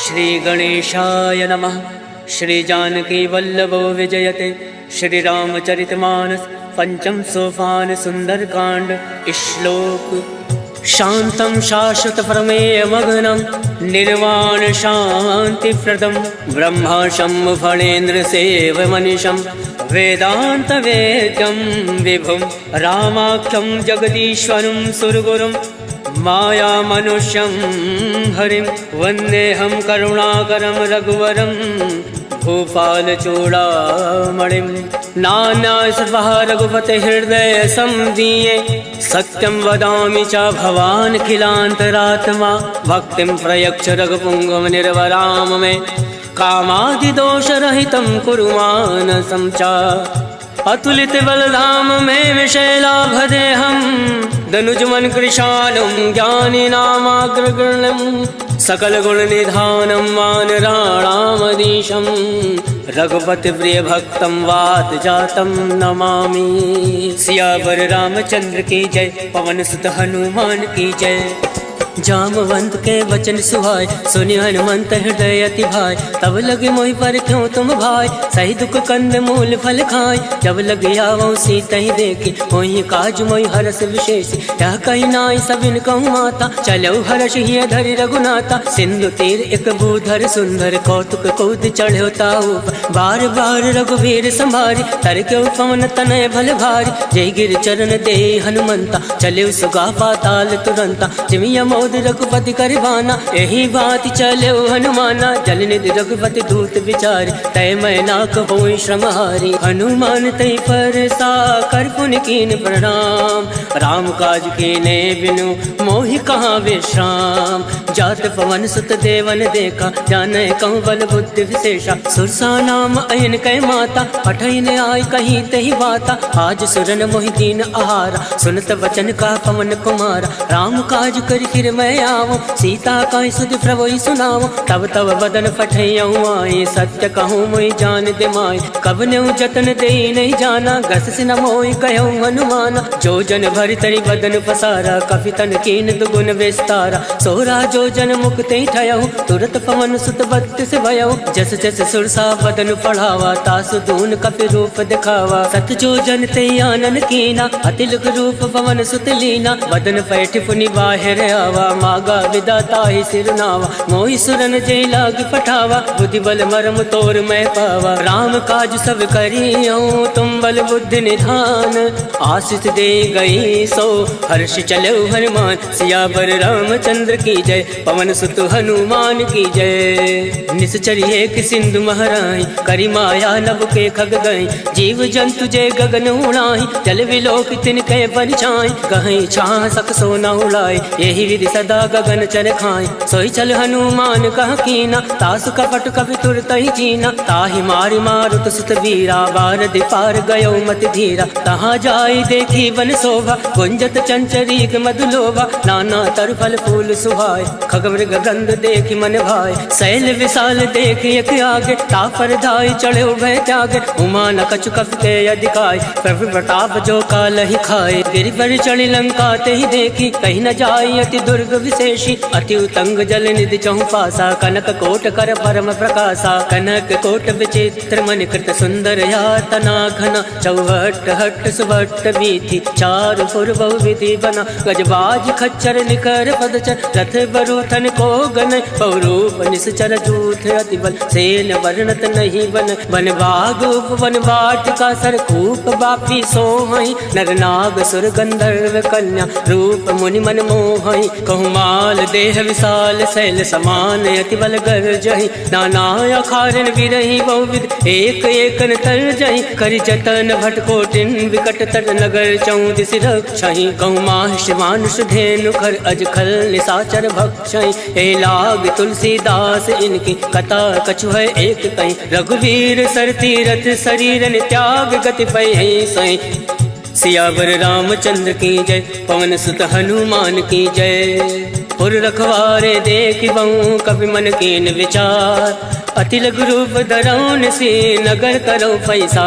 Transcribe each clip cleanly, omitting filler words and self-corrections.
श्री गणेशाय नमः। श्री जानकी वल्लभो विजयते। श्री रामचरितमानस पंचम सोपान सुंदरकांड। श्लोक शांतं शाश्वत प्रमेय मग्नं निर्वाण शांति प्रदम ब्रह्माशं फणेन्द्र सेव मनीषं वेदांत वेद्यं विभुं रामाख्यं जगदीश्वरं सुरगुरुं माया मनुष्यं हरिं वन्देऽहं करुणाकरं रघुवरं भूपाल चूड़ामणिं। नान्यासर्वः रघुपते हृदय संदीये सत्यं वदामि च भवान् खिलान्तरात्मा भक्तिं प्रयच्छ रघुपुङ्गव निर्वराम मे कामादिदोषरहितं कुरु मानसं च। अतुलित बलधाम में विशैलाभदेहं दनुजमन कृशालं ज्ञानिनामाग्रगण्यं सकल गुण निधानं वानराणामधीशं रघुपति प्रिय भक्तं वात जातं नमामि। सियावर रामचंद्र की जय। पवन सुत हनुमान की जय। जामवंत के वचन सुहाय सुनि हनुमंत हृदय अति भाई। तब लगे मोहि पर क्यों तुम भाई सही दुख कंद मूल फल खाय। जब लगे आवो सीता ही देखी मोहि काज मोहि हरस विशेष। यह कही नाई सबिन कहूँ माता चलो हर्ष ही धरि रघुनाथा। सिंधु तीर एक भूधर सुंदर कौतुक कौद चढ़ो ताऊ बार बार रघुवीर संभारी तर क्यों पवन तनय भल भारी। जय गिर चरण दे हनुमंता चले सुगा पाताल तुरंता। जिमिया मोद रघुपति करवाना यही बात चले हनुमाना। जल निधि रघुपति दूत विचार तय मैना कहो श्रम हारी। हनुमान तय पर सा कर पुन कीन प्रणाम राम काज कीने बिनु मोहि कहाँ विश्राम। जात पवन सुत देवन देखा जाने कहूँ बल बुद्धि विशेषा। सुरसा नाम अयन कै माता पठन आय कहीं तही बाता। आज सुरन मोहि दीन आहारा सुनत वचन का पवन कुमारा। राम काज कर फिर मैं आवो सीता का सुध प्रभु सुनाओ। तब तब बदन फटैयऊँ आए सत्य कहूँ मोहि जान दे माय। कब न्यू जतन दे नहीं जाना गस से न मोहि कहूँ हनुमाना। जो जन भरि तरि बदन पसारा कपि तन कीन दुगुन विस्तारा। सोरा जो जन मुक्ति ठयऊ तुरत पवन सुत बत्तीस भयऊ। जस जस सुरसा बदन पढ़ावा तासु दून कपि रूप दिखावा। सत जो जन ते आनन कीना अतिलुक रूप पवन सुत लीना। बदन पैठ पुनि बाहिर आवा मागा विदाता ही सिरनावा। मोहि सुरन जय लाग पठावा बुद्धि बल मरम तोर मैं पावा। राम काज सब करियो तुम बल बुद्धि निधान। आशीष दे गई सो हर्ष चलो हनुमान। सियावर रामचंद्र की जय। पवन सुत हनुमान की जय। निश्चर एक सिंधु महराई करी माया नभ के खग गई। जीव जंतु जय गगन उड़ाई जल विलोक तिनके परिछाई। कहीं छाह सक सोना उड़ाई यही विधि सदा गगन चर खाए। सोई चल हनुमान कह कीना तासु कपट कपि तुरत ही जीना। ताहि मारि मारुत सुत वीरा बारदि पार गयो मति धीरा। तहाँ जाई देखी वन शोभा गुंजत चंचरीक मधुलोभा। नाना तर फल फूल सुहाय खग मृग गंध देखी मन भाई। शैल विशाल देखी एक आगे तापर धाई चढ़े भय त्यागे। उमा न कछु कपि के अधिकाय प्रभु प्रताप जो काल ही खाए। गिरि पर चढ़ी लंका ते ही देखी कहीं न जाई अति दुर्ग विशेषी। अति उतंग जल निधि चहु पासा कनक कोट कर परम प्रकाशा। कनक कोट विचित्र मन कृत सुंदर यातना घना। चौहट हट सुभट वीथि चारु पुर बहु विधि बना। गजबाज खच्चर निकर पदचर रथ बरूथन को गन। पौरूप निश्चर जूथ अति बल सेन वर्णत नहीं बन। वन बाग उपवन वाटिका सरकूप बापी सोहई। नर नाग सुर गंधर्व कन्या रूप मुनि मन मोहई। कहूँ माल देह विशाल शैल समान अति बल गर्जहि। नाना अखारन विरहि बहुविध एक एकन तरजहि। करि जतन भटकोटिन विकट तर नगर चौदिस रक्षहि। कहूँ माहिष मानुष धेनु खर अज खल निशाचर भक्षहि। ए लाग तुलसीदास इनकी कथा कछु है एक कहीं। रघुवीर सर तीरथ शरीरन त्याग गति पै सही। सियावर रामचंद्र की जय। पवन सुत हनुमान की जय। पुर रखवारे देख बहु कवि मन कीन विचार। अति लघु रूप धरौन से नगर करो पैसा।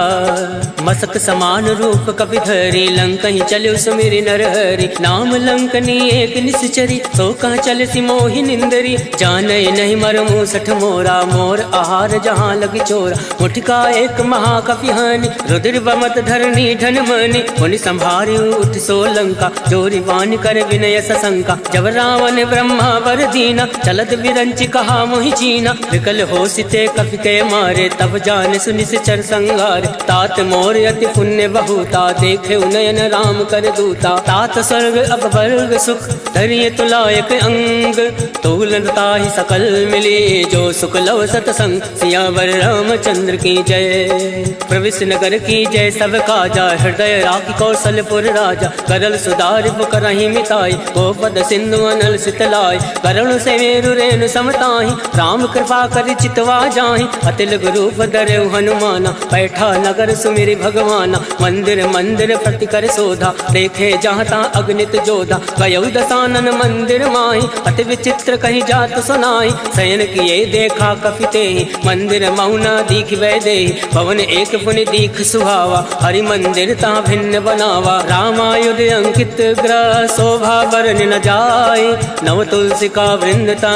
मसक समान रूप कपि धरी लंकहि चलो सुमिरि नरहरि। नाम लंकनी एक निश्चरी तो कह चल सी मोहि निंदरी। जाने नहीं मर मूसठ मोरा मोर आहार जहाँ लगी चोरा। मुठका एक महाकपि हानि रुद्र बमत धरनी धन मनि। मुनि संभारी उठ सो लंका जोरी वान कर विनय सशंका। जब रावण ब्रह्मा वर दीना चलत विरंच कहा मोहि चीना। विकल हो सिते कपि के मारे तब जान सुनि चर संगार। तात मोर अति पुण्य बहुता देखे नयन राम कर दूता। तात स्वर्ग अब वर्ग सुख धरिय तुलायक अंग। तूलता ही सकल मिली जो सुख लव सतसंग। सियावर रामचंद्र की जय प्रविश नगर की जय सब काजा। हृदय राखी कौशलपुर राजा करल सुधार करही मिताई। गोपद सिंधु अनल सितलाई करुण से मेरु रेणु समताही। राम कृपा कर चितवा जाहि अतिल रूप धरे हनुमाना। बैठा नगर सुमिरि भगवाना मंदिर मंदिर प्रति कर शोधा। देखे जहाँ तहाँ अग्नित जोधा गयौ दसानन मंदिर माही। अति विचित्र कहीं जात सुनाई शयन किए देखा कपिते। मंदिर मौना दीख वै दे भवन एक पुनि दीख सुहावा। हरि मंदिर ता भिन्न बनावा रामायुध अंकित ग्रह। शोभा बरन न जाए नव तुलसी का वृंदता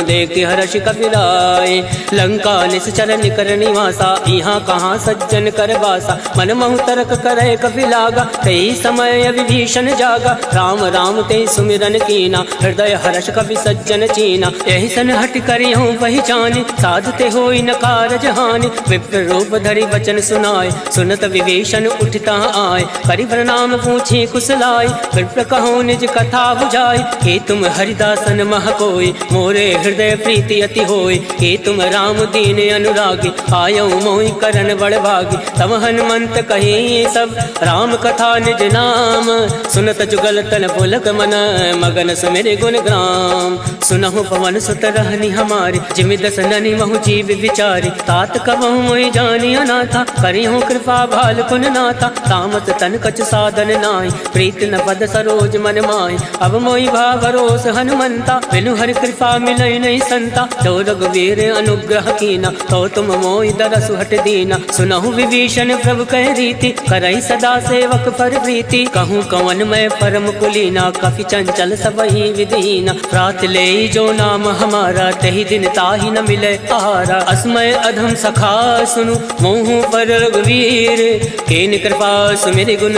देख हर्ष कपिलाए। लंका निश्चर निकर निवासा यहाँ कहाँ सज्जन कर बासा। मन महु तर्क करे कपिलागा कई समय विभीषण जागा। राम राम ते सुमिरन कीना हृदय हर्ष कपि सज्जन चीना। यही सन हट करी हूँ पहचानी साधते होई न कारज हानि। विप्र रूप धरि वचन सुनाए सुनत विभीषण उठता आए। करि प्रणाम पूछी कुशलाय विप्र कहो निज कथा बुझाई। हे तुम हरिदासन मह कोई मोरे हृदय प्रीति अति होई। हे तुम राम दीन अनुरागी आयो मोहि करन बड़ भागी। तब हनुमंत कही सब राम कथा निज नाम। सुनत जुगल तन पुलक मन मगन सुमिरि गुण ग्राम। सुनहु पवन सुत रहनी हमारी जिमि दस ननि महु जीव विचारी। तात कबहु मोहि जानी अनाथा करिहु कृपा भाल कुन नाथा। तामस तन कछ साधन नाहि प्रीत न पद सरोज मन माहि। अब मोहि भा भरोस हनुमंता बिनु हरि कृपा मिलै नहीं संता। तो रघुवीर अनुग्रह कीना तो तुम मोहि दरसु हट दीना। सुनहु विभीषण प्रभु कह रीति करई सदा सेवक पर प्रीति। कहूँ कवन मैं परम कुलीना कपि चंचल सबहि विदीना। रात ले जो नाम हमारा तही दिन ताहि न मिले आहारा। अस्मय अधम सखा सुनु मोहु पर रघुवीर। केन कृपा सुमिरि गुण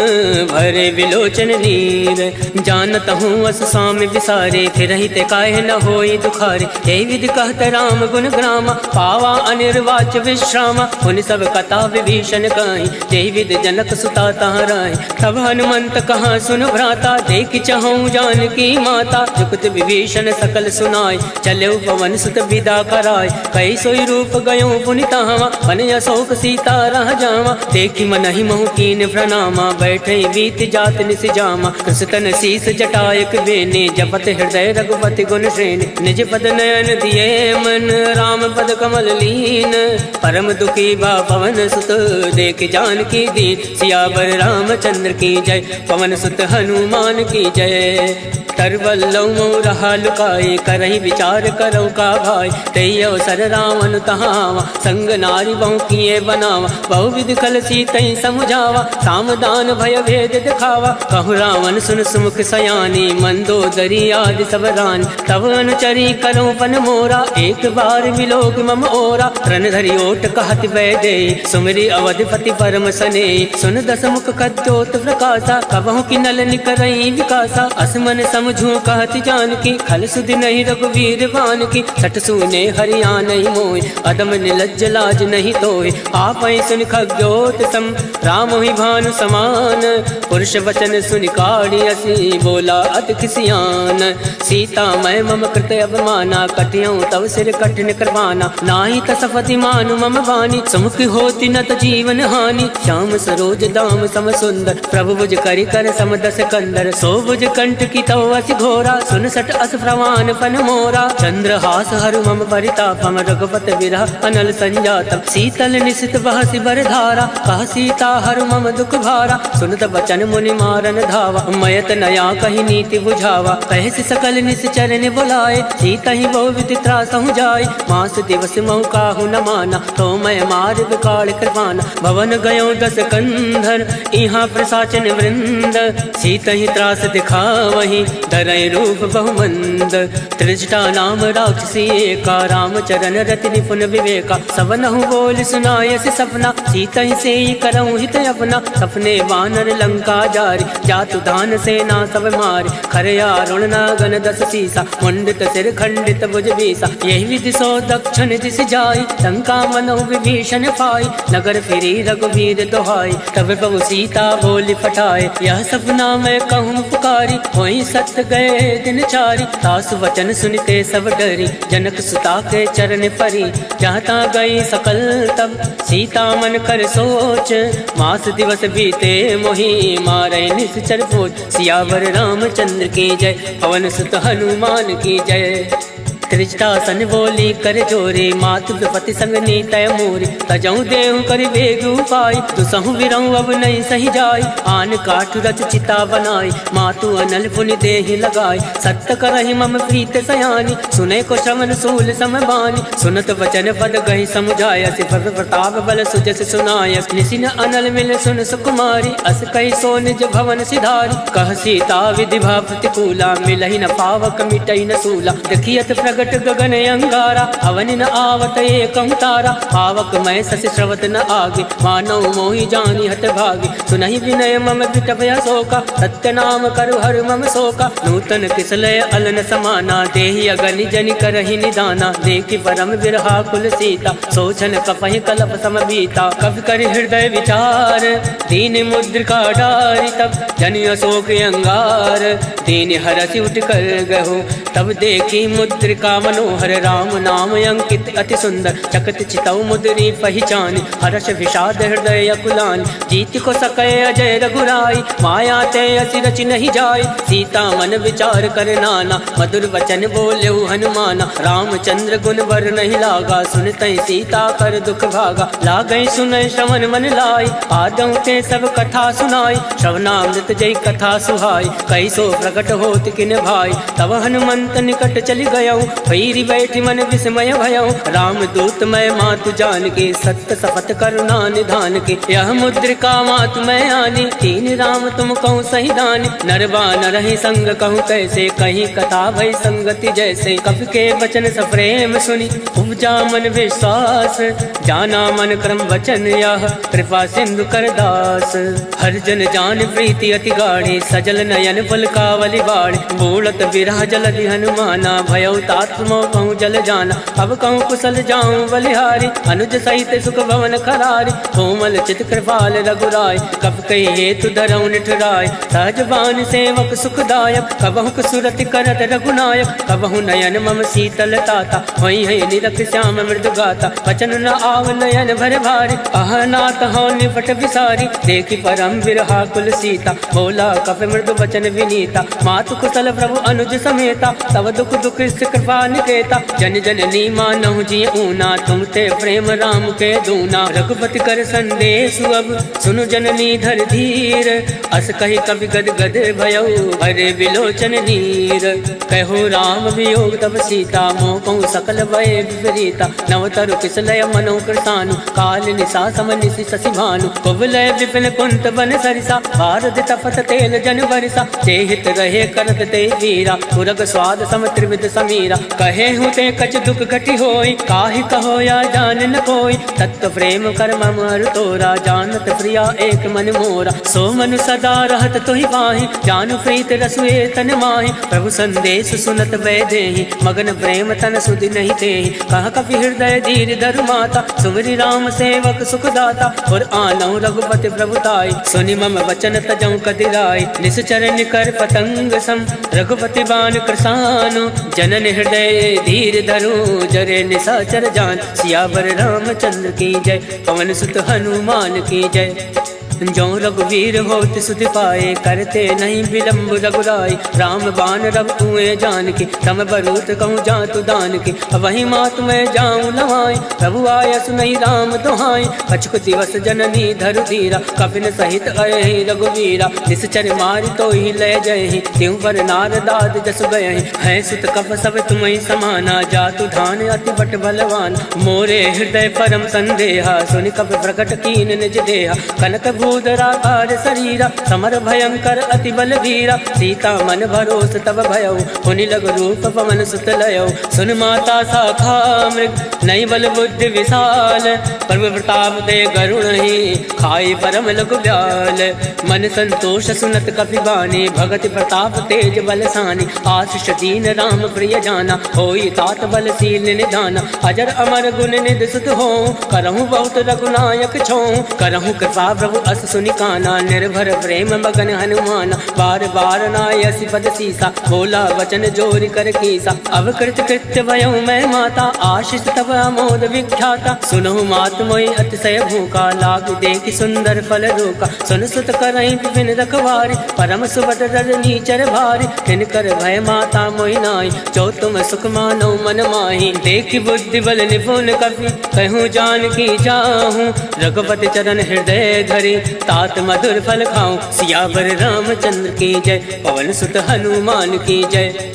भरे विलोचन नीर। जानत हूँ अस स्वामी विसारे फिर ते काहे न होई दुखारे। हे विधि कहत राम गुण ग्रामा पावा अनिर्वाच विश्रामा। उन सब कथा विभीषण कहीं जय विधि जनक सुता तहाँ रही। तब हनुमंत कहाँ सुन भ्राता देख चहु जानकी माता। जुगत विभीषण सकल सुनाय चले पवन सुत विदा कराय। कई सोई रूप गयो पुनि तहाँ मन अशोक सीता रह जावा। देखी मन ही महु कीन प्रणामा बैठे बीत जात निस जामा। कृष्ण शीस जटायक बेने जपत हृदय रघुपति गुण श्रेणी। निज पद नयन दिए मन राम पद कमल लीन। परम दुखी बा पवन सुत देख जानकी दीन। सियावर रामचंद्र की जय पवन सुत हनुमान की जय। तरवल्लौ रहा लुकाए करही विचार करो का भाई। तई अवसर रावण तहावा संग नारी बहु किए बनावा। बहु विधि कल सीतई समुझावा सामदान भय भेद दिखावा। कहु रावण सुन सुमुख सयानी मंदोदरी आदि सब रानी। तब अनुचरी करो पन मोरा एक बार विलोक मम ओरा। रण धरि ओट कहत वै दे सुमिरि अवधिपति परम सने। सुन दस मुख कद्योत प्रकाशा कबहु की नल निकरई विकासा। असमन समझू कहत जानकी खल सुधि नहीं रघुवीर बान की। सट सुने हरिया नहीं मोय अदम निलज्ज लाज नहीं तोय। आप सुन खग्योत सम राम ही भानु समान। पुरुष वचन सुन काढ़ी असी बोला अति खिसियान। सीता मैं मम कृत अवमाना कटियों तव सिर कठिन करवाना। नाही तसफति मानु मम वाणी सुमुख होती न त जीवन हानि। श्याम सरोज दाम सम सुंदर प्रभु बुझ करि कर समदस कंदर। सो बुझ कंठ की तो असी घोरा, सुन सट अस प्रवान फन मोरा। चंद्रहास हरु मम परितापम, रघुपति विरह अनल संजातम। शीतल निशित बहसि बर धारा, कह सीता हरु मम दुख भारा। सुनत बचन मुनि मारन धावा, मयत नया कही नीति बुझावा। कहसि सकल निश्चर ने बुलाए, सीता ही बहु विधि त्रासहु जाय। मास दिवस महु काहु न माना, तो मैं मार विकाल कृपाना। भवन गयो दस कंधर, इहाँ प्रसाचन वृंद। सीता ही त्रास दिखावही, धरय रूप बहुमंद। त्रिजटा नाम राक्षसी एका, रामचरण रति निपुण विवेका। सबनहु बोल सुनायसि सपना, सीता ही से करऊँ हित अपना। सपने वानर लंका जारी, जातु दान सेना सब मारी। खरया रुणना गण दस सीसा, मुंडित सिर खंडित भुज बीसा। यही विधि सो दक्षिण दिस जाई, लंका मनो विभीषण पाई। नगर फिरी रघुवीर दोहाई, तब प्रभु सीता बोली पठाए। यह सपना मैं कहूँ पुकारी, होई सत्य गए दिन चारी। सासु वचन सुनते सब डरी, जनक सुता के चरण परी। जहाँ गई सकल तब सीता मन कर सोच, मास दिवस बीते मोही मारे निश्चर पोच। सियावर रामचंद्र की जय, पवन सुत हनुमान की जय। त्रिजटा सन बोली कर जोरे, मातु विपति संग नीतय मोरे। तजऊ देहु कर बेग उपाय, दुसहु विरऊ अब नहीं सही जाय। आन काठ रच चिता बनाई, मातु अनल पुनि देहि लगाई। सत्य करहि मम प्रीत सयानी, सुने को श्रवण सूल समबानी। सुनत वचन पद गहि समुझाय, सिर प्रताप बल सुजस सुनाय। निसिन अनल मिल सुन सुकुमारी, अस कहि सो निज भवन सिधारी। कह सीता विधि भा प्रतिकूला, मिलहि न पावक मिटई न सूला। देखियत प्रगट गगन अंगारा, अवनि न आवत एकं तारा। पावक मैं ससि श्रवत न आगे, मानव मोहि जानी हत भागे। सुनहि विनय मम विटपय शोका, सत्य नाम करु हर मम शोका। नूतन किसलय अलन समाना, देहि अगनि जनि करहि निदाना। देखि परम विरहा कुल सीता, सोचन कपहि कलप सम बीता। कवि कर हृदय विचार, दीन मुद्रिका डारि। तब जनि अशोक अंगार, दीन हरसि उठ कर गहो। तब देखी मुद्रिका मनोहर, राम नाम अंकित अति सुंदर। चकत चितौ मुद्री पहचान, हर्ष विषाद हृदय अकुलान। जीत को सकै अजय रघुराई, माया ते असि रचि नहीं जाय। सीता मन विचार कर नाना, मधुर वचन बोलेउ हनुमाना। रामचंद्र गुण वर नहीं लागा, सुनतै सीता कर दुख भागा। लागै सुनै श्रवण मन लाई, आदौ ते सब कथा सुनाई। श्रवणामृत जय कथा सुहाई, कैसो प्रकट होत किन भाई। तब हनुमंत निकट चली गयौ, भैरी बैठी मन विस्मय भयौ। राम दूत मैं मातु जान के, सत्य शपथ करुणा निधान के। यह मुद्रिका मातु मैं आनी, तीन राम तुम कहूँ सही दानी। नरवा न रही संग कहूँ कैसे, कहीं कथा भई संगति जैसे। कवि के वचन सप्रेम सुनी, उपजा मन विश्वास। जाना मन क्रम वचन यह, कृपा सिंधु कर दास। हर जन जान प्रीति अति गाढ़ी, सजल नयन पलकावली बाढ़। बोलत विरह जलधि हनुमाना, भयउ तात मोह कहूँ जल जाना। अब कहूँ कुशल जाऊँ बलिहारी, अनुज सहित सुख भवन खरारी। कोमल चित कृपाल रघुराय, कब कही हेतु धरऊ निठुराय। सहजबान सेवक सुखदायक, कबहु सुरति करत रघुनायक। कबहु नयन मम शीतल ताता, वही है निरख श्याम मृदु गाता। वचन न आव नयन भर भारी, अहनाथ हो निपट विसारी। देखी परम विरहा कुल सीता, बोला कप मृदु वचन विनीता। मातु कुशल प्रभु अनुज समेता, तब दुख दुख कृपा निकेता। जन जननी मानहु जी ऊना, तुम ते प्रेम राम के दूना। रघुपति कर संदेश अब, सुनु जननी धर धीर। अस कही कवि गद गद भयउ, भरे विलोचन नीर। कहो राम वियोग तब सीता, मोह कहूँ सकल भय विपरीता। नवतरु किसलय मनो कृतानु, काल निशा सम निशि शशि भानु। कुबलय विपिन कुंत बन सरिसा, भारत तपत तेल जन बरिसा। जेहित रहे करत ते वीरा, पुरग स्वाद सम त्रिविध समीरा। कहे हूँ ते कछ दुख घटी होई, काहि कहो या जान न कोई। तत्व प्रेम कर मम अरु तोरा, जानत प्रिया एक मन मोरा। सो मनु सदा रहत तोहि बाहि, जानु प्रीत रसुए तन माहि। प्रभु संदेश सुनत वै देहि, मगन प्रेम तन सुधि नहीं तेहि। कह कपि हृदय धीर धरु माता, सुमरि राम सेवक सुखदाता। और आनौ रघुपति प्रभुताई, सुनि मम वचन तजौ कदिराई। निश्चर निकर पतंग सम, रघुपति बान कृसानु। जनन हृदय धीर धरु, जरे निशाचर जान। सियावर रामचंद्र की जय, पवन सुत हनुमान की जय। जो रघुवीर होत सुधि पाए, करते नहीं विलम्ब रघुराई। राम बाण रब कुएं जान के, तम बरूत कहूँ जातु दान के। वही मात मैं जाऊँ लवाई, प्रभु आय सुनई राम दुहाई। कछुक दिवस जननी धरु धीरा, कपिन सहित अहि रघुवीरा। निश्चर मारि तो ही लय जय, त्यों पर नारदाद जस गए। है सुत कप सब तुम्हें समाना, जातु धान अति बट बलवान। मोरे हृदय परम संदेहा, सुनि कप प्रकट कीन निज देहा। कनक भूधराकार शरीरा, समर भयंकर अति बल वीरा। सीता मन भरोस तब भयो, पुनि लग रूप पवन सुत लयो। सुन माता शाखा मृग, नई बल बुद्धि विशाल। प्रभु प्रताप दे गरुण ही, खाई परम लघु ब्याल। मन संतोष सुनत कपि बानी, भगति प्रताप तेज बलसानी। आशीष दीन राम प्रिय जाना, होई तात बलशील निधाना। अजर अमर गुण निधि सुत हो, करहूँ बहुत रघुनायक छो। करहूँ कृपा प्रभु अस सुनि काना, निर्भर प्रेम मगन हनुमाना। बार बार नायसि पद सीसा, बोला वचन जोरि कर कीसा। अब कृत कृत्य भयो मैं माता, आशीष तब अमोद विख्याता। सुनहु मात मोहि अतिशय भूखा, लाग देखि सुंदर फल रोका। सुन सुत करहीं विपिन रखवारी, परम सुभद्र रजनी चर भारी। किनकर भय माता मोहि नाई, जो तुम सुख मानो मन माही। देखि बुद्धि बल निपुण कपि, कहूँ जानकी जाहूँ। रघुपति चरण हृदय धरि, तात मधुर फल खाऊं। सियावर रामचंद्र की जय, पवन सुत हनुमान की जय।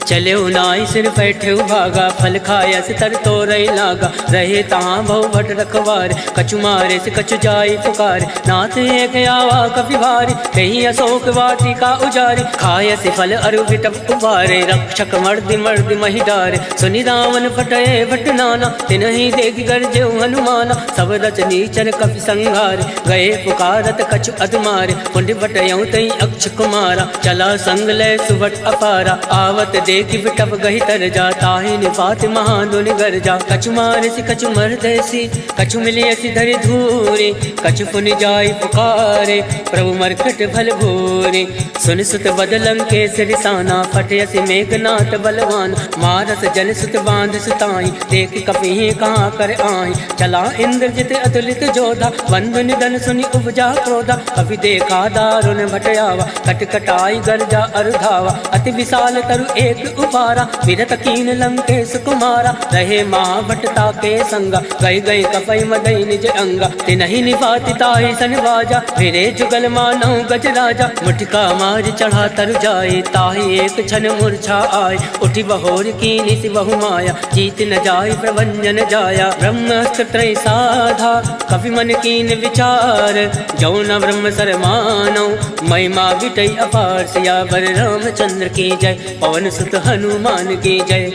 चले नाई सिर बैठे भागा, फल खाया से तर तो रही लागा। रहे तहाँ बहु भट रखवार, कछु मारे से कछु जाई पुकार। नाथ एक आवा कपि भारी, कहीं अशोक वाटिका उजारे। खाय से फल अरु विटप उबारे, रक्षक मर्दि मर्दि महि डारे। सुनि रावण फटये भट नाना, तिनहि देखि गर्जे हनुमाना। सब रचनी चर कपि संहारे, गए पुकारत कछु अधमारे। कुंड बटयऊँ तई अक्ष कुमारा, चला संग लय सुभट अपारा। आवत देखि बिटप गहि तर जा, ताहि निपात महादुनि गर जा। कछु मारसि कछु मरदैसि, कछु मिलियसि धरि धूरे। कछु पुनि जाई पुकारे, प्रभु मरकट भल भूरे। सुन सुत बदलं के सिरसाना, फटयसि मेघनाथ बलवान। मारस जन सुत बांध सुताई, देखि कपि कहाँ कर आही। चला इंद्रजित अतुलित जोधा, बंधु निधन सुनि उपजा क्रोधा। अभी देखा दारुण भटयावा, कटकटाई गर्जा अरुधावा। अति विशाल तरु एक उपारा, विरत कीन लंकेश कुमारा। रहे महाभटता के संगा, गई गई कपई मदई निज अंगा। तिनहि निपाति ताहि सन बाजा, फिरे जुगल मानव गज राजा। मुठिका मार चढ़ा तर जाए, ताहि एक क्षण मूर्छा आए। उठी बहोर कीनि सि बहु माया, जीत न जाय प्रभंजन जाया। ब्रह्मास्त्र त्रय साधा, कपि मन कीन विचार। जौ न ब्रह्म सर मानौ, महिमा विटई अपार। सियावर रामचंद्र की जय, पवन सुत हनुमान की जय।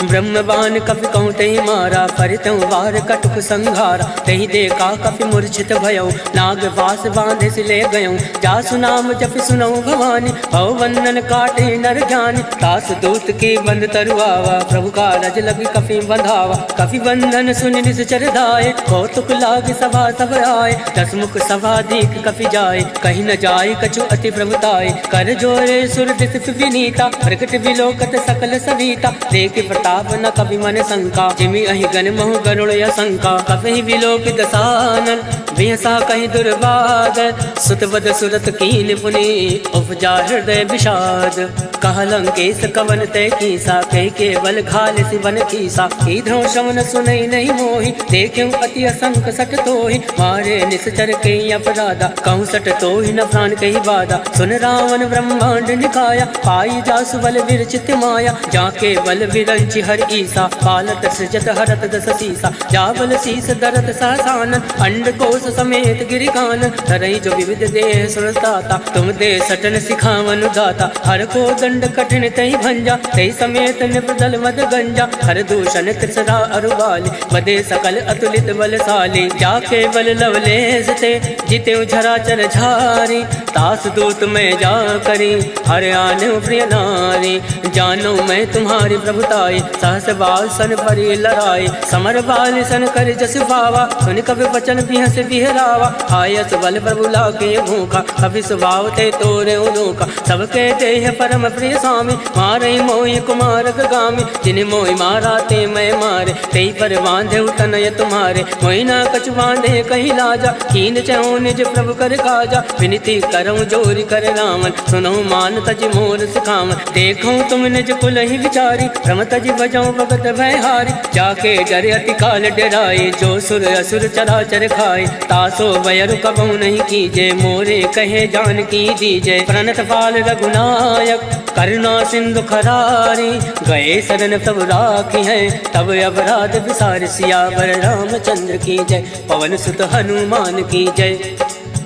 ब्रह्म बाण कपि कहूँ तहि मारा, परितौ वार कटुक संघारा। तहि देखा कपि मूर्छित भयौ, नाग वास बांधे से ले गयौ। जासु नाम जपि सुनौ भवानी, भव बंधन काटे नर ज्ञानी। तास दूत की बंद तरुआवा, प्रभु का रज लगी कपि बंधावा। कपि बंधन सुनि निश्चर धाये, कौतुक लाग सभा सब आए। दस मुख सभा दीख कपि जाए, कहीं न जाय कछु अति प्रभुताय। कर जोरे सुर दिस विनीता, प्रकट विलोकत सकल सविता। देख प्रताप न कभी मन शंका, जिमि अहि गण महु गरुड़ असंका। कभी विलोक दसानन, बिहसा कहीं दुर्बाद। सुत बद सुरत कीन पुनि, उपजा हृदय विषाद। कह लंकेश कवन तय कीसा, कह केवल घाल सिवन कीसा। इधरों श्रवण सुनई नहीं मोहि, देखूं अति असंक सट तोहि। मारे निश्चर के अपराधा, कहूँ सट तोहि न प्राण कही बाधा। सुन रावण ब्रह्मांड निकाया, पाई जासु बल विरचित माया। जाके बल विरंचि हर ईसा, पालत सृजत हरत दस सीसा। जाबल शीस दरत सहसान, अंड कोश समेत गिरिकान। धरई जो विविध देह सुरताता, तुम दे सटन सिखावन दाता। हर को दंड कठिन तई भंजा, तई समेत निपदल मद गंजा। हर दूषण त्रिसरा अरुबाली, बदे सकल अतुलित बलशाली। जाके बल लवलेश ते, जिते झराचर झारी। तास दूत में जा करी, हर आने प्रिय नारी। जानो मैं तुम्हारी प्रभुताई, सहस बाल सन परी लड़ाई। समर बाल सन कर जस पावा, सुन कभी बचन बिहस बिहरावा। आयस बल प्रभु लाके भूखा, कभी स्वभाव ते तोरे उनोखा। सबके देह परम प्रिय स्वामी, मारई मोहि कुमार गामी। जिन मोहि मारा ते मैं मारे, तेई पर बांधे तनय तुम्हारे। मोहिना कछ बांधे कही लाजा, कीन चहु निज प्रभु कर काजा। विनती करऊँ जोरी कर रावण, सुनहु मान तज मोर सिखावन। देखूँ तुम निज कुल ही विचारी, भ्रम तज बजाऊँ भगत भय हारी। जाके डर अति काल डराए, जो सुर असुर चराचर खाए। तासो बयरु कबहु नहीं कीजे, मोरे कहे जान की दीजे। प्रणत पाल रघुनायक करुणा सिंधु खरारी, गए शरण तब राखी है, तब अपराध विसार। सियावर रामचंद्र की जय, पवन सुत हनुमान की जय।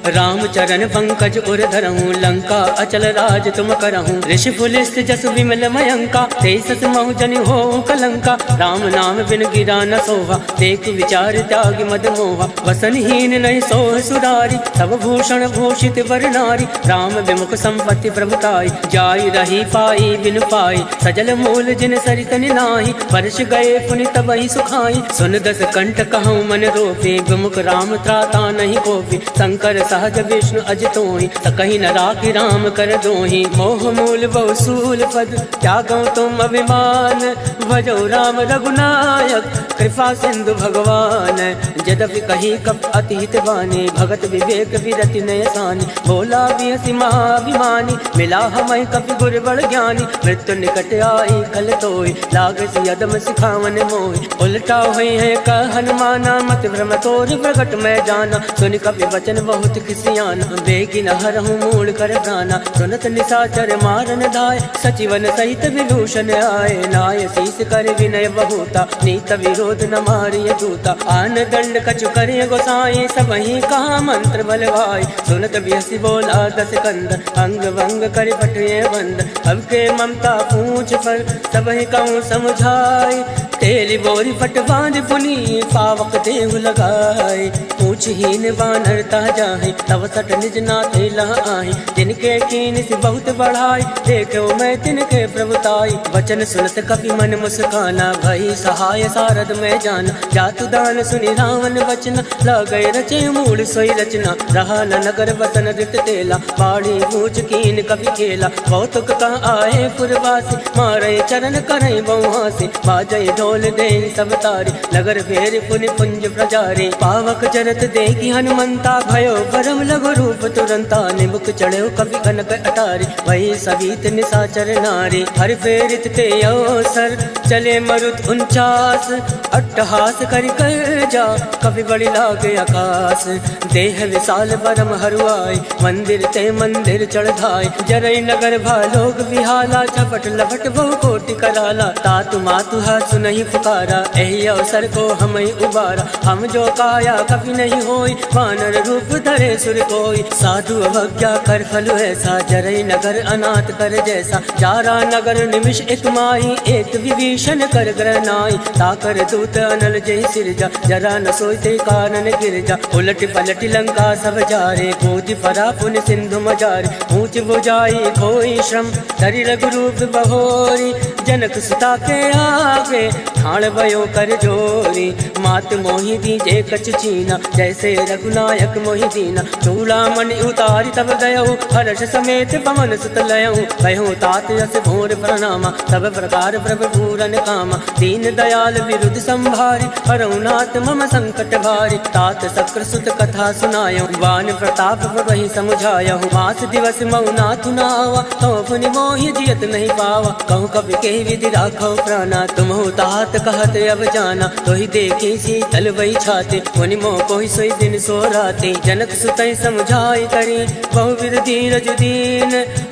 राम चरण पंकज उर धरहूँ, लंका अचल राज तुम करहूँ। ऋषि पुलिस जस विमल मयंका, तेसस महु जनि हो कलंका। राम नाम बिन गिरा न सोहा, देख विचार त्याग मद मोहा। वसनहीन नहीं सोह सुरारी, सब भूषण भूषित वर नारी। राम विमुख संपत्ति प्रभुताई, जाई रही पाई बिन पाई। सजल मूल जिन सरित निनाहि, वर्ष गए पुनि तबहि सुखाई। सुन दस कंठ कहूँ मन रोपे, विमुख राम त्राता नहीं कोपी। शंकर सहज विष्णु अजितोहि, सकहि न राखि राम कर दोहि। मोह मूल बहुसूल पद, त्यागौ तुम अभिमान। भजौ राम रघुनायक, कृपा सिंधु भगवान। यद्यपि कही कप अति हित बानी, भगत विवेक विरति नय सानी। बोला बिहसि महाभिमानी, मिला हमहि कपि गुर बड़ ज्ञानी। मृत्यु निकट आई खल तोय, लागसि यदम सिखावन मोहि। उलटा हुई है कह हनुमाना, मत भ्रम तोर प्रगट मैं जाना। सुनि कपि वचन बहुत किसियाना, बेगी न हरहूँ मूल कर प्राणा। सुनत निशाचर मारन धाय, सचिवन सहित विभूषण आए। नाय शीस कर विनय बहुता, नीत विरोध न मारिय दूता। आन दंड कछु करे गोसाई, सबहि कहा मंत्र बलवाई। सुनत बिहसि बोला दस कंद, अंग भंग कर पठिए बंद। अब के ममता पूछ पर, सबहि कहूँ समझाई। तेली बोरी पट बांध पुनी, पावक देहु लगाए। पूछहीन बानर ताजा है, तब सट निज नाथे लह आए। जिनके कीन से बहुत बढ़ाई, देखो मैं तिनके प्रभुताई। वचन सुनत कपि मन मुस्काना, भई सहाय सारद में जाना। जातु दान सुनि रावण वचन, लगै रचे मूल सोई रचना। रहा न नगर बसन रित तेला, बाड़ी पूछ कीन कपि खेला। कौतुक कह आए पुरवासी, मारे चरण करई बहुहासी। बाजै ढोल दे सब तारी, नगर फेर पुनि पुंज प्रजारी। पावक चरत देखी हनुमंता, भयो परम लघु रूप तुरंता। निमुख चढ़ो कवि कनक अटारी, वही सवित निशाचर नारी। हर फेरित ते अवसर, चले मरुत 49। अट्टहास करि कर जा, कवि बड़ी लागे आकाश। देह विशाल परम हरुआई, मंदिर ते मंदिर चढ़ धाय। जरई नगर भालोग विहाला, झपट लपट बहु कोटि कराला। तातु मातु हा सुनहि पुकारा, एहि अवसर को हमहि उबारा। हम जो काया कभी नहीं होई, वानर रूप धरे सुर कोई। साधु अवज्ञा कर फल ऐसा, जरई नगर अनाथ कर जैसा। जारा नगर निमिष एक माही, एक विभीषण कर ग्रह नाई। ताकर दूत अनल जय सिरजा, जरा न सोचते कानन गिरजा। उलट पलट लंका सब जारे, कूद परा पुन सिंधु मजारे। ऊंच बुझाई कोई श्रम, धरि रघुरूप बहोरी। जनक सुता के आगे, ठाण भयो कर जोरी। मात मोहि दीजे कछ चीना, जैसे रघुनायक मोहि दीना। चूड़ामणि उतारी तब गयऊ, हर्ष समेत पवन सुत लयऊ। कहो तात यस घोर प्रणामा, सब प्रकार प्रभु पूरन कामा। दीन दयाल विरुद्ध संभारी, हरऊ नाथ मम संकट भारी। तात शक्र सुत कथा सुनायो, वान प्रताप वही समझायो। मास दिवस मऊ नाथ नावा, तो पुनि मोहि जियत नहीं पावा। कहूँ कवि के विधि राखो प्राणा, तुम हो तात कहत अब जाना। तो ही देखी शीतल वही छाते, मुनि मोह कोई सोई दिन सो राते। जनक सुतई समझाई करी, बहुविध धीरज दीन।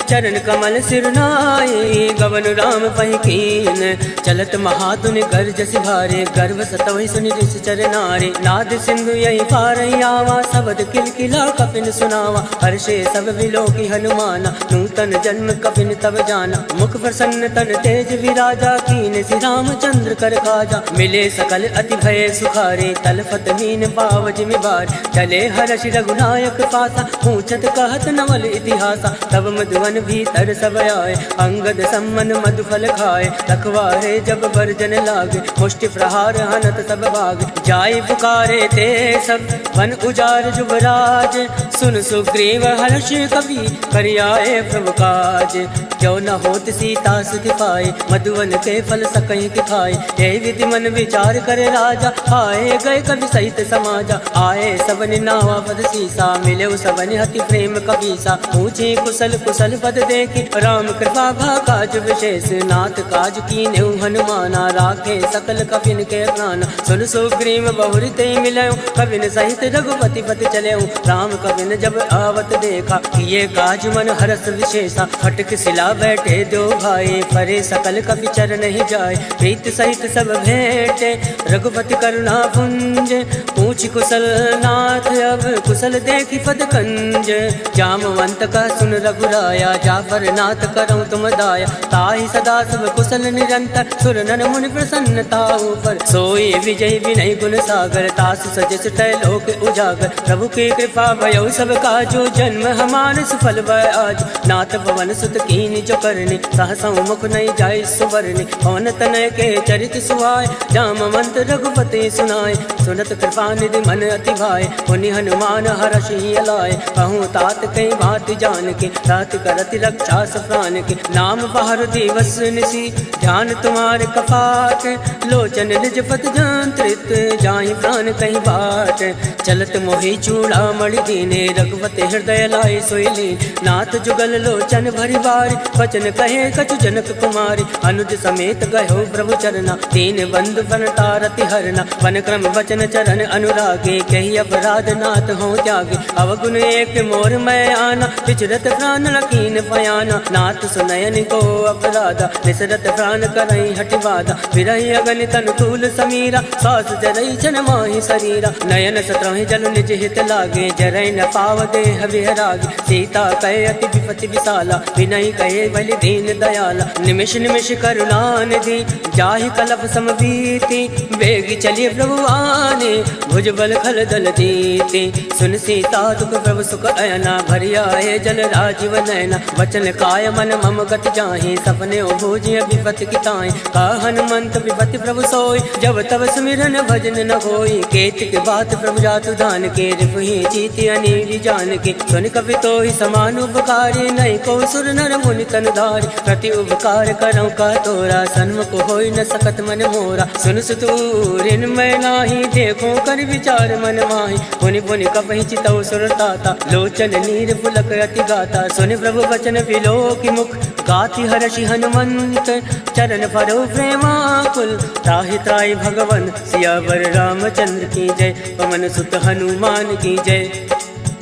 चरण कमल सिर नाई, गवन राम पहि कीन। चलत महातुनि गर्ज सिभारे, गर्भ सतवहि सुनि ऋषि चर नारे। नाद सिंधु यही पारई आवा, शब्द किलकिला कपिन सुनावा। हर्षे सब विलोकी हनुमाना, नूतन जन्म कपिन तब जाना। मुख प्रसन्न तन तेज विराजा, कीन श्री रामचंद्र कर काजा। मिले सकल अति भय सुखारे, तलफत मीन पाव जिमि बार। चले हर्षि रघुनायक पासा, पूछत कहत नवल इतिहासा। तब मधुवन भीतर सब आए, अंगद सम्मन मधुफल खाए। रखवारे जब बरजन लागे, मुष्टि प्रहार हनत सब भाग। जाय पुकारे ते सब, वन उजार जुबराज। सुन सुग्रीव हर्ष कवि, करियाए प्रभु काज। क्यों न होत सीता सुखि पाए, मधुवन के फल सकहीं के खाए। यही विधि मन विचार करे राजा, आए गए कवि सहित समाजा। आए सबनि नावा पद सीसा, मिले सबनि हति प्रेम कबीसा। पूछे कुशल कुशल पद देखी, राम कृपा भा काज विशेष। नाथ काज कीन्हु हनुमाना, राखे सकल कपिन के प्राण। सुन सुग्रीव बहुरि ते मिलयो, कविन सहित रघुपति पति चलयो। राम कविन जब आवत देखा, किए काज मन हरस विशेषा। फटक सिला बैठे दो भाई, परे सकल कपि चरण ही जाए। प्रीत सहित सब भेंटे, रघुपति करुणा पुंज। पूछ कुशल नाथ अब कुशल देखी पद कंज। जामवंत का सुन रघुराया, जाफर नाथ करऊं तुम दाया। ताहि सदा सब कुशल निरंतर, सुर नर मुनि प्रसन्नता ऊपर। सोई विजय विनय गुण सागर, तास सजस लोक उजागर। प्रभु की कृपा भयो सब काजो, जन्म हमार सफल भय आज। नाथ पवन सुत कीनि जो करनी, सहसा मुख नहीं जाय सुवरनी। पवन तनय के चरित सुहाय, जामवंत रघुपति सुनाय। सुनत कृपा निधि मन अति भाय, पुनि हनुमान हरषि अलाय। कहूँ तात कई बात जान के, रात करति रक्षा सप्रान के। नाम पहर दिवस निसी, ध्यान तुम्हारे कपाट। लोचन निज पत जंत्रित, जाहि प्राण कहीं बाट। चलत मोहि चूड़ा मणि दीने, रघुपति हृदय लाए सोइली। नाथ जुगल लोचन भरि बारी, वचन कहे कछु जनक कुमारी। अनुज समेत गयो प्रभु चरना, दीन बंधु बन तारति हरना। वन क्रम वचन चरण अनुरागे, कही अपराध नाथ हो त्यागे। अवगुण एक मोर मैं आना, विचरत प्राण लकीन पयाना। नाथ सुनयन को अपराधा, निसरत प्राण करई हटि बाधा। विरहि अगन तन तूल समीरा, सास जरई छन माहि शरीरा। नयन सत्रहि जल निज हित लागे, जरई न पाव देह विहरागे। सीता कहे अति विपति विशाला, विनय कहे बलि दीन दयाला। निमिष निमिष करुणा निधि, जाहि कलप समबीति। वेग चलिए प्रभु आने, भुज बल खल दल जीते। सुन सीता दुख प्रभु सुख अयना, भरि आए जल राजीव नयना। वचन काय मन मम गति जाहि, सपने भोजिय विपति की ताई। का हनुमंत विपति प्रभु सोई, जब तब सुमिरन भजन न होई। केतिक बात प्रभु जातु दान के, रिपुहि जीति अनीवि जान के। सुन कपि तोहि समान उपकारी, नहीं को सुर नर मुनि तन धारी। प्रति उपकार करऊं का तोरा, सन्मुख होई न सकत मन मोरा। सुन सुतूरिन मैं नाही, देखो कर विचार मन माही। पुनि पुनि कपहि चितौ सुर ताता, लोचन नीर पुलक अति गाता। सुनि प्रभु वचन विलोकि मुख, गाति हर्षि हनुमंत। चरण परो प्रेमाकुल, त्राहि त्राहि भगवन। सियावर रामचंद्र की जय, पवन सुत हनुमान की जय।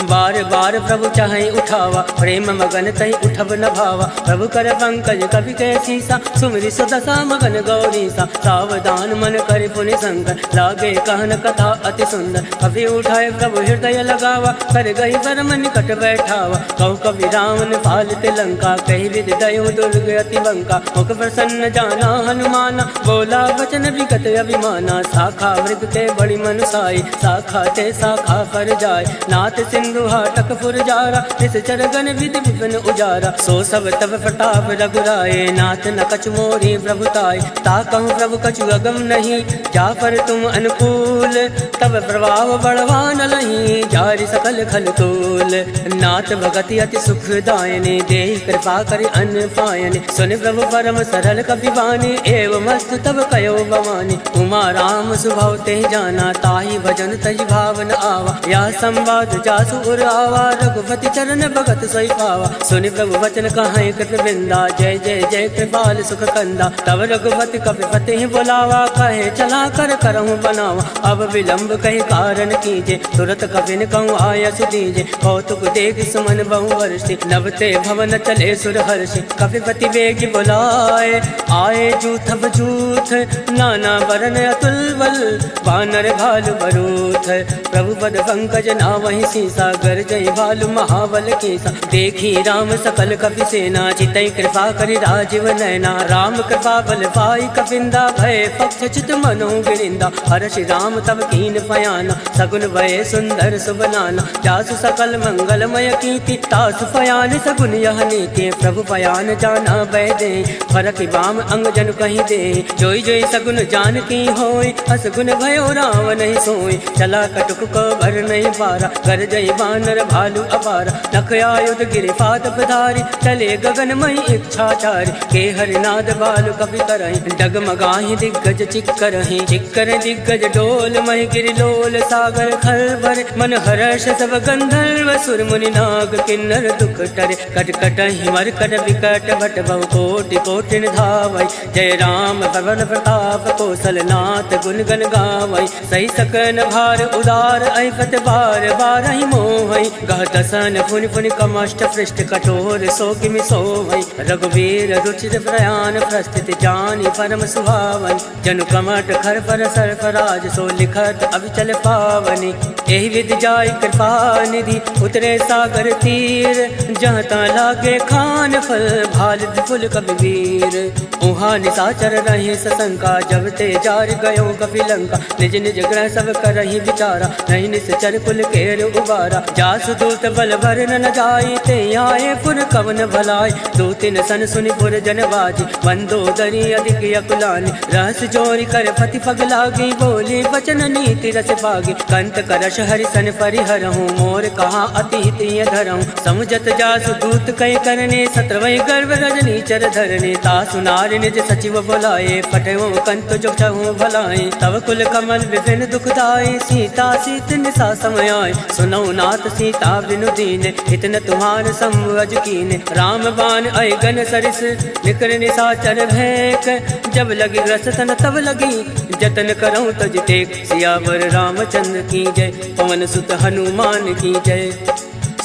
बार बार प्रभु चाहे उठावा, प्रेम मगन तहि उठब न भावा। प्रभु कर पंकज कवि के सीसा, सुमिरि सुदशा मगन गौरीसा। सावधान मन कर पुनि शंकर, लागे कहन कथा अति सुंदर। कवि उठाए प्रभु हृदय लगावा, कर गई परम निकट बैठावा। कहु कवि रावण पालित लंका, कही विधि दयो दुर्ग अति बंका। मुख प्रसन्न जाना हनुमाना, बोला वचन विगत अभिमाना। शाखा मृग के बड़ी मनुसाई, शाखा ते शाखा पर जाय। नाथ सिंधु हाटक पुरजारा, इस चरगन विधि विपिन उजारा। सो सब तब प्रताप रघुराए, नाथ न कछु मोरी प्रभुताय। ताकहु प्रभु कछु अगम नहीं, जापर तुम अनुकूल। तब प्रभाव बढ़वान लही, जारि सकल खल तोल। नाथ भगति अति सुख दायने, देहि कृपा करि अन्न पायने। सुन प्रभु परम सरल कपि बानी, एवं मस्त तब कयो भवानी। उमा राम सुभाव ते जाना, ताहि भजन तज भावन आवा। या संवाद जासु आवा, रघुपति चरण भगत सोई पावा। सुनि प्रभु वचन कहाई कृत बिंदा, जय जय जय कृपाल सुख कंदा। तब रघुपति कपिपति ही बुलावा, कहे चला कर करहूँ बनावा। अब विलंब कही कारण कीजे, तुरत कपिन कहूँ आयस दीजे। कौतुक देख सुमन बहु वर्षि, नभते भवन चले सुर हर्षि। कपिपति बेग बुलाए, आए जूथ बजूथ। नाना वरन अतुल बल, वानर भालु बरूथ। प्रभु पद पंकज नावहि सीसा, गर्जय भालु महाबल केसा। देखी राम सकल कपि सेना, चितई कृपा करि राजीव नयना। राम कृपा बल पाई कपिंदा, भय पक्ष चित मनो गिरिंदा। हर्षि राम तब कीन पयाना, सगुन भय सुंदर सुबनाना। जासु सकल मंगलमय कीर्ति, तासु पयान सगुन यह नीति। प्रभु पयान जाना भय दे, फरक बाम अंग जन कहीं दे। जोई जोई सगुन जान की होय, असगुन भयो राम नहीं सोय। चला कटुक को भर नहीं पारा, गर्जय वानर भालू अपार, नख आयुध गिरे फात पधारी, चले गगन मई इच्छाचारी, के हरिनाद बाल कवि करहि, डगमगाहि दिग्गज चिक्करहि, चिक्कर दिग्गज डोल महि गिरि लोल, सागर खल भरे मन हर्ष सब गंधर्व, सुर मुनि नाग किन्नर दुख टरे, कटकटहि मरकट विकट भट बहु कोटि कोटिन धावै, जय राम पवन प्रताप कौशलनाथ गुण गण गावै, सही सकन भार उदार ऐपत बार बारहि मोहै, गह दसन फुनि फुनि कमष्ट पृष्ठ कठोर सो किमि सोवै, रघुवीर रुचिर प्रयाण प्रस्थित जानि परम सुहावन, जनु कमट खर पर सरफराज सो लिखत अविचल पावनि, एहि विधि जाय कृपा निधि उतरे सागर तीर, जहाँ ता लागे खान फल भाल फुल कबीर, उहाँ निशाचर रहे सशंका, जब ते जार गयो कपिलंका, निज निज ग्रह सब करहि विचारा, नहीं निश्चर कुल केर उबारा, जासु दूत बल भर न जाई, ते आए पुर कवन भलाई, दो तीन सन सुनि पुर जनबाजी, मंदोदरी अधिक अकुलानी, रहस जोरी कर पति पग लागी, बोली वचन नीति रस पागी, कंत करश हरि सन परिहरहूँ, मोर कहा अति तिय धरहूँ, समुझत जासु दूत कई करने, सत्रवै गर्भ रजनी चर धरने, तासु नारि निज सचिव बुलाए, फटहो कंत जो छहु भलाए, तव कुल कमल विभिन्न दुखदाई, सीता सीत निशा समय आए, सुनौ नाथ सीता बिनु दीने, इतन तुम्हार संवज कीने, राम बाण अयगन सरिस निकर निशाचर भैक, जब लगी रस तन तब लगी जतन करऊँ तज टेक, सियावर रामचंद्र की जय, पवन सुत हनुमान की जय,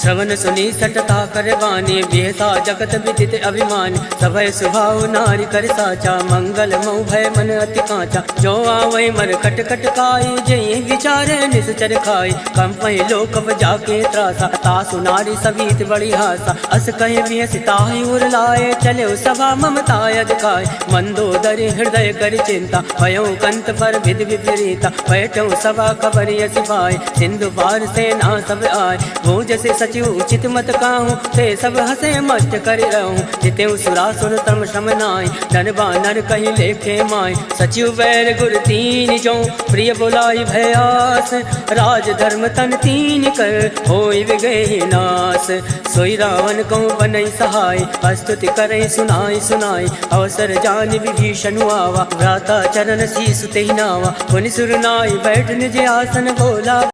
श्रवण सुनी सटता कर बानी, बेहसा जगत विदित अभिमानी, सभय सुभाव नारी कर साचा, मंगल मऊ भय मन अति कांचा, जो आवै मर खट खट खाई, जय विचारे निश्चर खाई, कंपहि लोक जाके त्रासा, तासु नारी सभीत बड़ी हासा, अस कहे भी सिताहि उर लाए, चले सभा ममताय दिखाए, मंदोदरी हृदय कर चिंता, भयो कंत पर विधि विपरीता, बैठो सभा खबर सिपाही, सिंधु पार सेना सब आए, वो जैसे सचिव उचित मत काहूँ, ते सब हसे मस्त कर रहूँ, जिते सुरासुर तम श्रम नाई, धन बानर कही लेखे माय, सचिव बैर गुर तीन जो प्रिय बुलाई भयास, राज धर्म तन तीन कर होई विगहि नास, सोई रावण कहूँ बनई सहाय, स्तुति करे सुनाई सुनाई, अवसर जान विभीषण आवा, भ्राता चरण शीस तेहि नावा, मुनि सुर नाई बैठ निज आसन बोला।